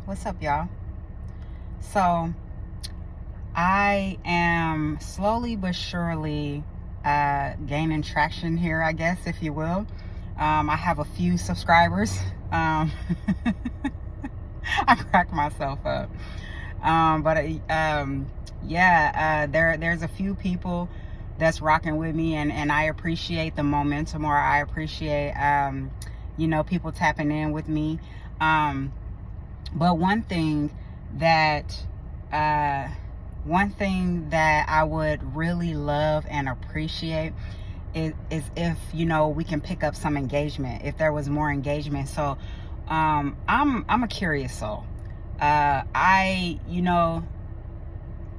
What's up, y'all? So, I am slowly but surely gaining traction here, I guess, if you will. I have a few subscribers. Um, I crack myself up. There's a few people that's rocking with me, and I appreciate the momentum, or I appreciate, people tapping in with me. But that uh, one thing that I would really love and appreciate is if we can pick up some engagement. If there was more engagement, so I'm a curious soul. I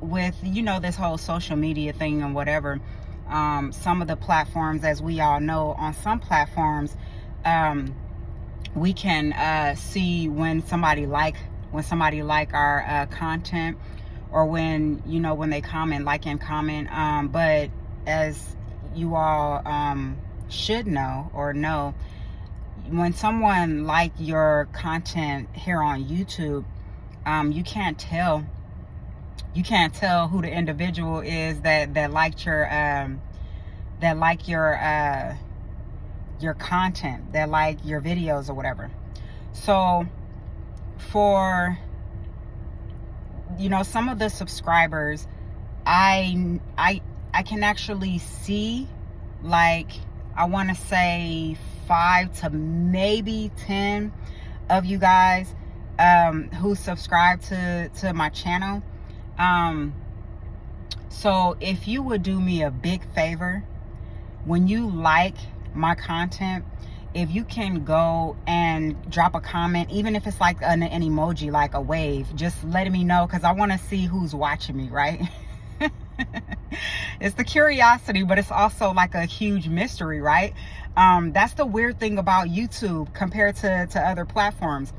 with this whole social media thing and whatever. Some of the platforms, as we all know, on some platforms, we can see when somebody like our content, or when they like and comment. But as you all should know or know, when someone like your content here on YouTube, you can't tell who the individual is that liked your content, that like your videos or whatever. So for some of the subscribers, I can actually see, like, I want to say 5 to maybe 10 of you guys who subscribe to my channel. So if you would do me a big favor, when you like my content, if you can go and drop a comment, even if it's like an emoji, like a wave, just letting me know, because I want to see who's watching me, right? It's the curiosity, but it's also like a huge mystery, right? That's the weird thing about YouTube compared to other platforms.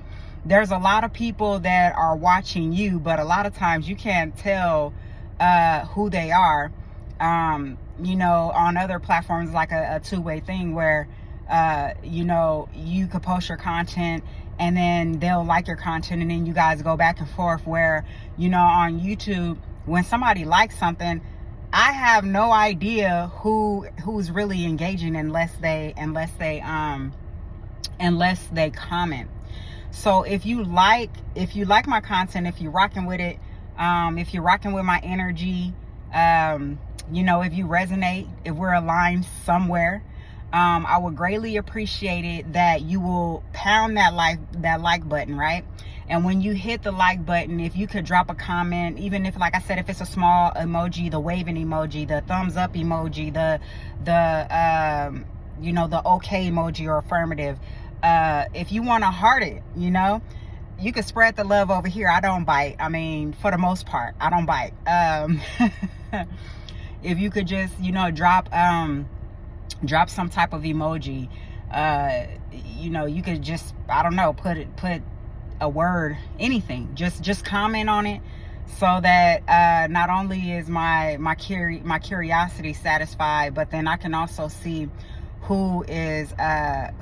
There's a lot of people that are watching you, but a lot of times you can't tell who they are. On other platforms, like a two-way thing where you could post your content and then they'll like your content, and then you guys go back and forth. Where on YouTube, when somebody likes something, I have no idea who's really engaging unless they comment. So if you like my content, if you're rocking with it, if you're rocking with my energy, if you resonate, if we're aligned somewhere, I would greatly appreciate it that you will pound that like button, right? And when you hit the like button, if you could drop a comment, even if, like I said, if it's a small emoji, the waving emoji, the thumbs up emoji, the okay emoji or affirmative. If you want to heart it, you can spread the love over here. I don't bite. I mean, for the most part, I don't bite. If you could just, drop some type of emoji, you could just, I don't know, put a word, anything, just comment on it, so that not only is my curiosity satisfied, but then I can also see who is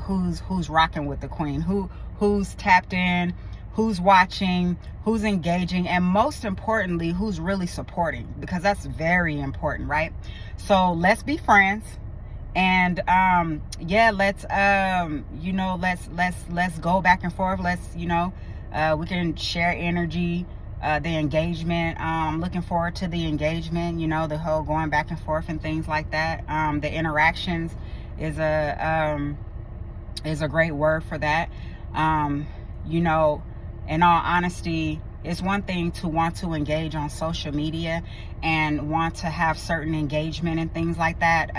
who's rocking with the queen, who's tapped in, who's watching, who's engaging, and most importantly, who's really supporting, because that's very important, right? So let's be friends. And let's go back and forth. Let's we can share energy, the engagement. I'm looking forward to the engagement, the whole going back and forth and things like that. The interactions is a great word for that. In all honesty, it's one thing to want to engage on social media and want to have certain engagement and things like that.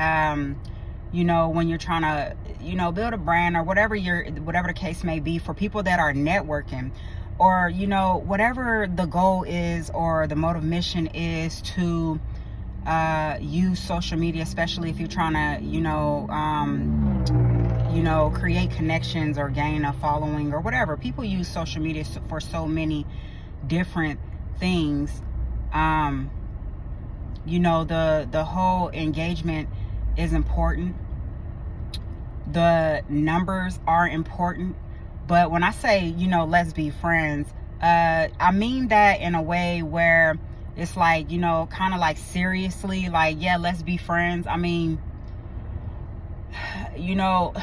When you're trying to, build a brand, or whatever the case may be, for people that are networking, or, whatever the goal is or the motive mission is to use social media, especially if you're trying to, create connections or gain a following or whatever. People use social media for so many different things. The whole engagement is important. The numbers are important. But when I say, let's be friends, I mean that in a way where it's like, you know, kind of like seriously, like, yeah, let's be friends. I mean, you know,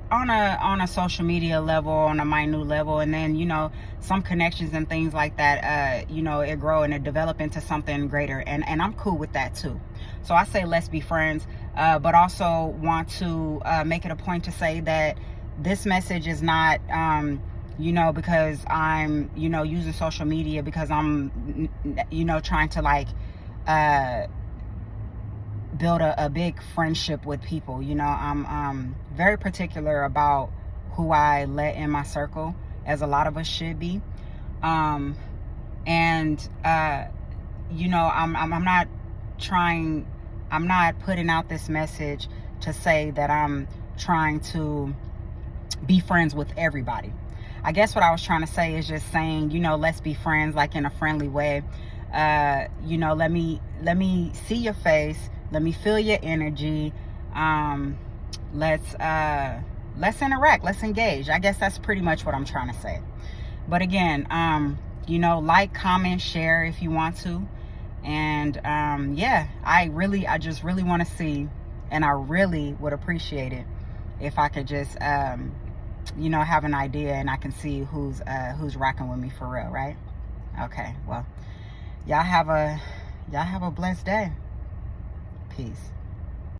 on a social media level, on a minute level, and then, you know, some connections and things like that, you know, it grow and it develop into something greater, and I'm cool with that too. So I say let's be friends, but also want to make it a point to say that this message is not you know, because I'm, you know, using social media because I'm, you know, trying to like build a big friendship with people. You know, I'm very particular about who I let in my circle, as a lot of us should be. um and you know, I'm not trying, I'm not putting out this message to say that I'm trying to be friends with everybody. I guess what I was trying to say is just saying, you know, let's be friends, like in a friendly way. You know, let me see your face, let me feel your energy. Let's interact, let's engage. I guess that's pretty much what I'm trying to say. But again, you know, like, comment, share if you want to. And yeah, I just really want to see, and I really would appreciate it if I could just you know, have an idea and I can see who's rocking with me for real, right? Okay, well, y'all have a blessed day. Peace.